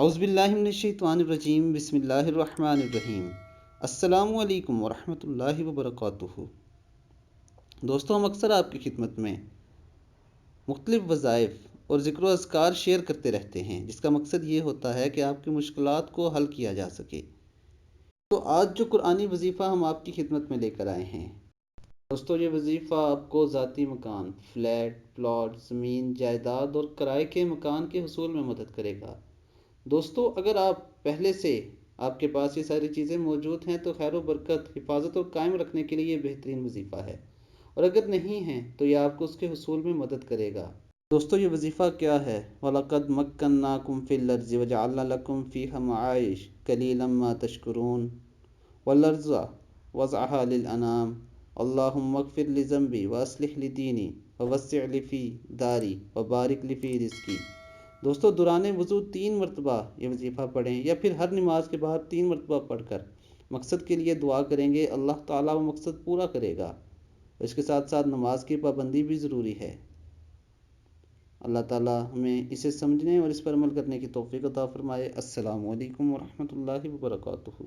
اعوذ باللہ من الشیطان الرجیم، بسم اللہ الرحمن الرحیم۔ السلام علیکم ورحمۃ اللہ وبرکاتہ۔ دوستوں، ہم اکثر آپ کی خدمت میں مختلف وظائف اور ذکر و اذکار شیئر کرتے رہتے ہیں، جس کا مقصد یہ ہوتا ہے کہ آپ کی مشکلات کو حل کیا جا سکے۔ تو آج جو قرآنی وظیفہ ہم آپ کی خدمت میں لے کر آئے ہیں دوستوں، یہ وظیفہ آپ کو ذاتی مکان، فلیٹ، پلاٹ، زمین، جائیداد اور کرائے کے مکان کے حصول میں مدد کرے گا۔ دوستو، اگر آپ پہلے سے آپ کے پاس یہ ساری چیزیں موجود ہیں تو خیر و برکت، حفاظت اور قائم رکھنے کے لیے یہ بہترین وظیفہ ہے، اور اگر نہیں ہیں تو یہ آپ کو اس کے حصول میں مدد کرے گا۔ دوستو، یہ وظیفہ کیا ہے؟ وَلَقَدْ مَكَّنَّاكُمْ فِي الْأَرْضِ وَجَعَلْنَا لَكُمْ فِيهَا مَعَايِشَ قَلِيلًا مَا تَشْكُرُونَ وَالْأَرْضَ وَضَعَهَا لِلْأَنَامِ اللهم اغفر لذنبي وأصلح لي ديني ووسع لي في داري وبارك لي في رزقي۔ دوستو، دوران وضو 3 مرتبہ یہ وظیفہ پڑھیں، یا پھر ہر نماز کے بعد 3 مرتبہ پڑھ کر مقصد کے لیے دعا کریں گے، اللہ تعالیٰ وہ مقصد پورا کرے گا۔ اس کے ساتھ ساتھ نماز کی پابندی بھی ضروری ہے۔ اللہ تعالیٰ ہمیں اسے سمجھنے اور اس پر عمل کرنے کی توفیق عطا فرمائے۔ السلام علیکم ورحمۃ اللہ وبرکاتہ۔